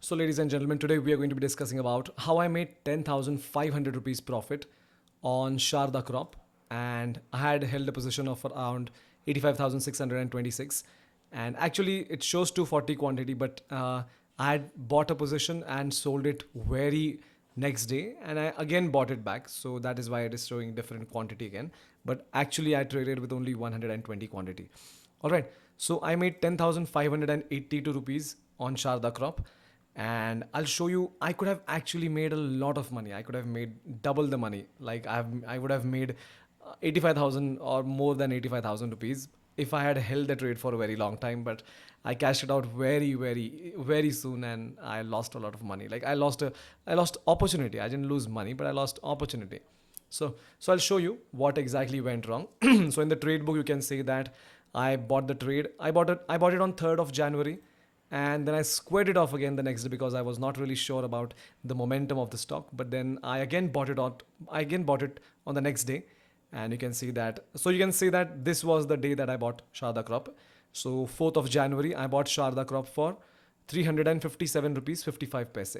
So, ladies and gentlemen, today we are going to be discussing about how I made 10,500 rupees profit on Sharda Crop, and I had held a position of around 85,626. And actually, it shows 240 quantity, but I had bought a position and sold it very next day, and I again bought it back. So that is why it is showing different quantity again. But actually, I traded with only 120 quantity. All right. So I made 10,582 rupees on Sharda Crop, and I'll show you. I could have actually made a lot of money. I could have made double the money. Like I would have made 85,000 or more than 85,000 rupees if I had held the trade for a very long time. But I cashed it out very soon, and I lost a lot of money. Like I lost opportunity. I didn't lose money, but I lost opportunity. So I'll show you what exactly went wrong. So in the trade book, you can see that I bought the trade. I bought it on 3rd of January, and then I squared it off again the next day because I was not really sure about the momentum of the stock. But then I again bought it out. I again bought it on the next day, and you can see that. So you can see that this was the day that I bought Sharda Crop. So 4th of January, I bought Sharda Crop for 357 rupees 55 paise.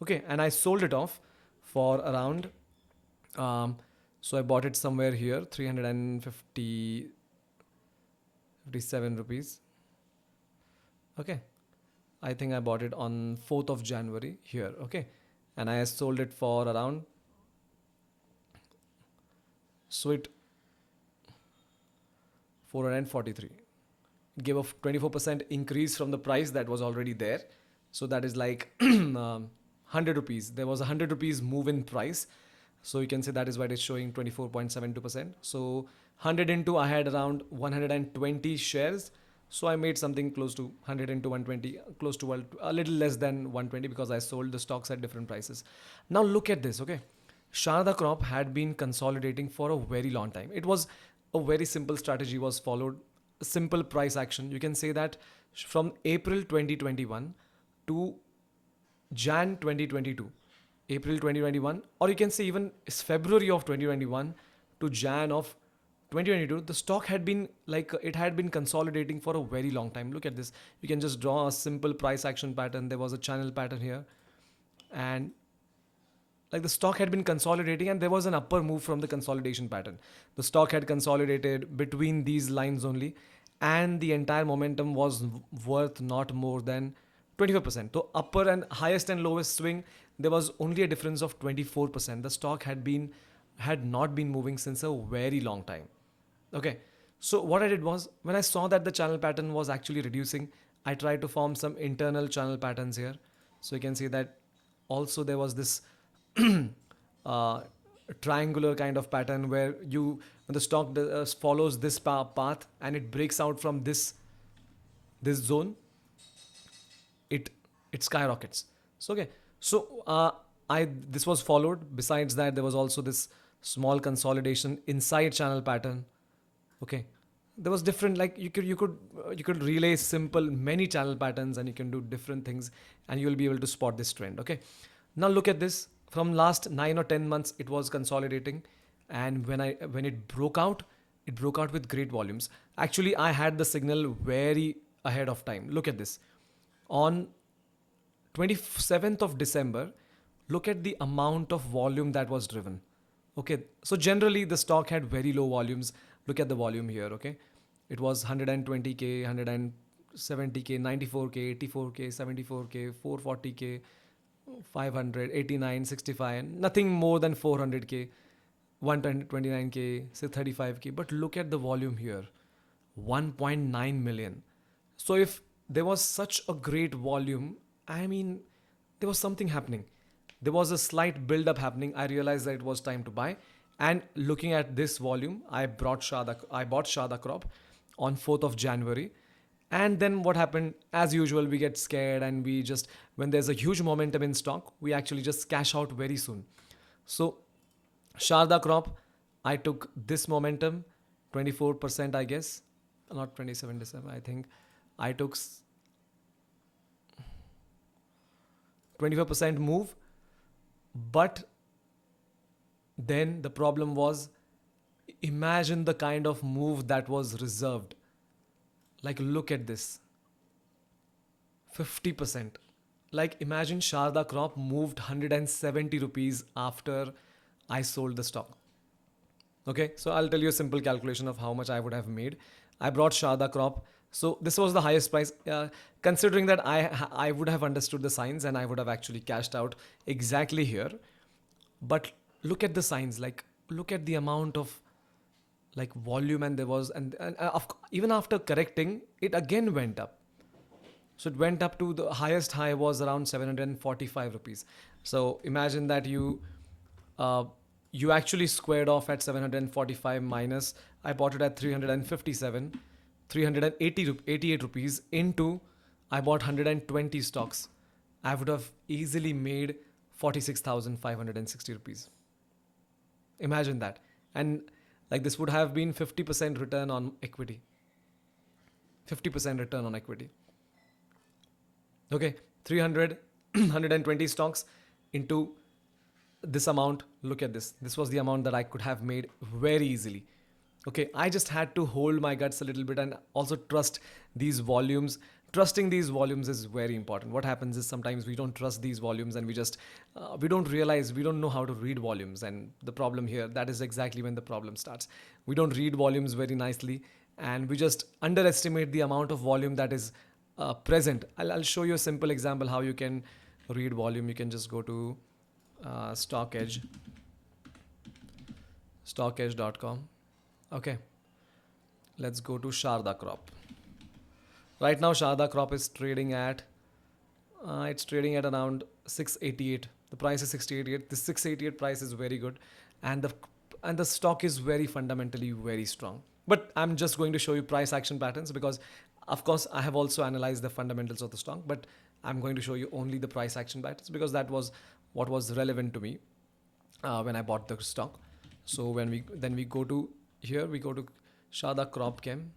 Okay, and I sold it off for around so I bought it somewhere here, 357 rupees. Okay. I think I bought it on 4th of January here. Okay. And I sold it for around, so it 443. It gave a 24% increase from the price that was already there. So that is like 100 rupees. There was a 100 rupees move in price. So you can say that is why it is showing 24.72%. So 100 into, I had around 120 shares. So I made something close to 100 into 120, close to a little less than 120 because I sold the stocks at different prices. Now look at this, okay? Sharda Crop had been consolidating for a very long time. It was a very simple strategy was followed, a simple price action. You can say that from April 2021 to Jan 2022, April 2021, or you can say even February of 2021 to Jan of 2022, the stock had been like it had been consolidating for a very long time. Look at this. You can just draw a simple price action pattern. There was a channel pattern here, and like the stock had been consolidating, and there was an upper move from the consolidation pattern. The stock had consolidated between these lines only, and the entire momentum was worth not more than 24%. So upper and highest and lowest swing, there was only a difference of 24%. The stock had not been moving since a very long time. Okay. So what I did was, when I saw that the channel pattern was actually reducing, I tried to form some internal channel patterns here. So you can see that also there was this uh, triangular kind of pattern where when the stock follows this path and it breaks out from this zone, it it skyrockets. So okay, so I this was followed. Besides that, there was also this small consolidation inside channel pattern. Okay, there was different, like you could relay simple many channel patterns, and you can do different things, and you will be able to spot this trend. Okay, now look at this. From last 9 or 10 months, it was consolidating, and when it broke out with great volumes. Actually, I had the signal very ahead of time. Look at this. On 27th of December, look at the amount of volume that was driven. Okay, so generally the stock had very low volumes. Look at the volume here. Okay, it was 120k, 170k, 94k, 84k, 74k, 440k, 500, 89, 65, nothing more than 400k, 129k, say 35k. But look at the volume here, 1.9 million. So if there was such a great volume, I mean, there was something happening. There was a slight build up happening. I realized that it was time to buy. And looking at this volume, I bought Sharda Crop on 4th of January. And then what happened? As usual, we get scared, and we just, when there's a huge momentum in stock, we actually just cash out very soon. So Sharda Crop, I took this momentum, 24%, I guess, not 27 December. I think I took 24% move, but then the problem was, imagine the kind of move that was reserved. Like, look at this, 50%. like imagine Sharda Crop moved 170 rupees after I sold the stock. Okay, so I'll tell you a simple calculation of how much I would have made. I brought Sharda Crop. So this was the highest price. Considering that I would have understood the signs and I would have actually cashed out exactly here. But look at the signs. Like look at the amount of like volume, and there was even after correcting, it again went up. So it went up to the highest high was around 745 rupees. So imagine that uh, you actually squared off at 745 minus, I bought it at 357, 388 rupees into, I bought 120 stocks. I would have easily made 46,560 rupees. Imagine that. And like this would have been 50% return on equity. 50% return on equity. Okay, 300, 120 stocks into this amount. Look at this. This was the amount that I could have made very easily. Okay, I just had to hold my guts a little bit and also trust these volumes. Trusting these volumes is very important. What happens is sometimes we don't trust these volumes and we don't realize, we don't know how to read volumes. And the problem here, that is exactly when the problem starts. We don't read volumes very nicely and we just underestimate the amount of volume that is present. I'll show you a simple example how you can read volume. You can just go to StockEdge, stockedge.com. Okay, let's go to Sharda Crop. Right now, Sharda Crop is trading at it's trading at around 688. The price is 688. The 688 price is very good, and the stock is very fundamentally very strong. But I'm just going to show you price action patterns because, of course, I have also analyzed the fundamentals of the stock. But I'm going to show you only the price action patterns because that was what was relevant to me when I bought the stock. So when we go to here, we go to Sharda Crop Chem.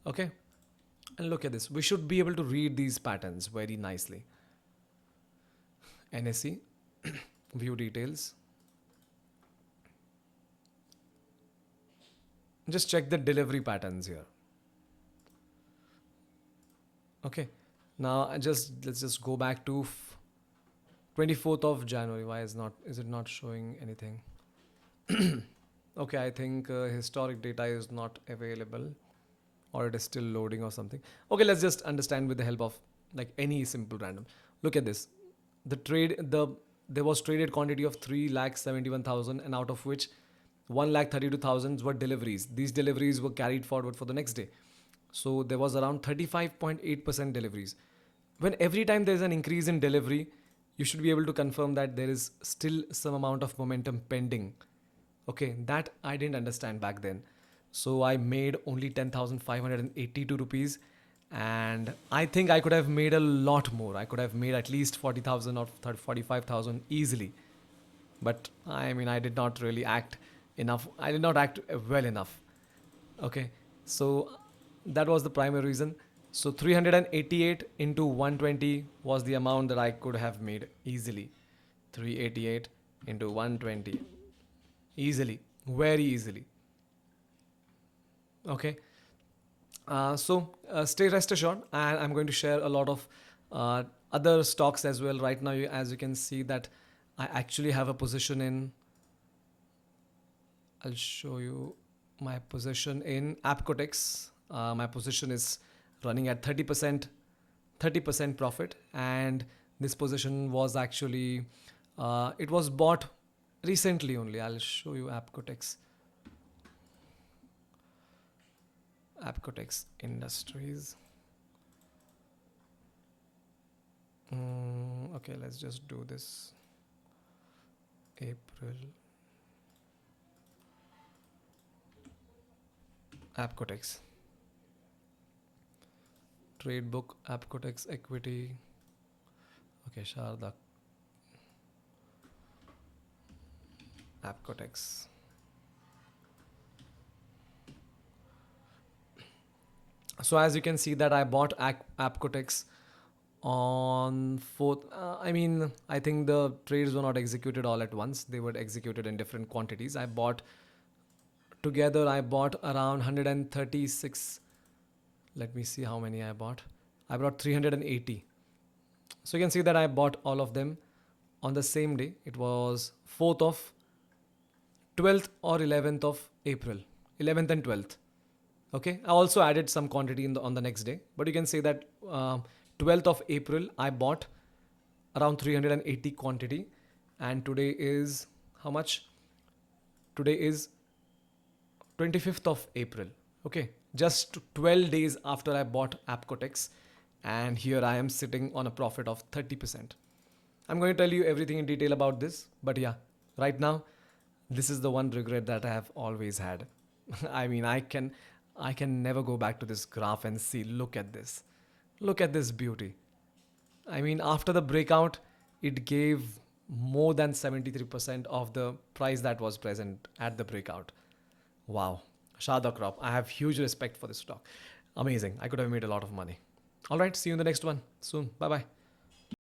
Okay. And look at this. We should be able to read these patterns very nicely. NSE, view details. Just check the delivery patterns here. Okay. Now let's just go back to 24th of January. Why is it not showing anything? Okay, I think historic data is not available, or it is still loading or something. Okay, let's just understand with the help of like any simple random. Look at this. There was traded quantity of 3,71,000, and out of which 1,32,000 were deliveries. These deliveries were carried forward for the next day. So there was around 35.8% deliveries. When every time there is an increase in delivery, you should be able to confirm that there is still some amount of momentum pending. Okay, that I didn't understand back then. So I made only 10,582 rupees, and I think I could have made a lot more. I could have made at least 40,000 or 45,000 easily. But I mean, I did not really act enough. I did not act well enough. Okay, so that was the primary reason. So 388 into 120 was the amount that I could have made easily. 388 into 120. Easily, very easily. Okay. Stay rest assured, and I'm going to share a lot of other stocks as well. Right now, as you can see that I actually have a position in. I'll show you my position in Apcotex. My position is running at 30%, 30% profit, and this position was actually it was bought recently only. I'll show you Apcotex. Apcotex Industries. Okay, let's just do this. April. Apcotex. Trade book, Apcotex equity. Okay, Sharda. Apcotex. So as you can see that I bought Apcotex on 4th. I think the trades were not executed all at once. They were executed in different quantities. I bought around 136. Let me see how many I bought. I bought 380. So you can see that I bought all of them on the same day. It was 4th of 12th or 11th of April, 11th and 12th. Okay, I also added some quantity on the next day, but you can say that 12th of April I bought around 380 quantity, and today is how much? Today is 25th of April. Okay, just 12 days after I bought Apcotex, and here I am sitting on a profit of 30%. I'm going to tell you everything in detail about this, but yeah, right now, this is the one regret that I have always had. I mean, I can never go back to this graph and see, look at this. Look at this beauty. I mean, after the breakout, it gave more than 73% of the price that was present at the breakout. Wow. Sharda Crop. I have huge respect for this stock. Amazing. I could have made a lot of money. All right. See you in the next one soon. Bye bye.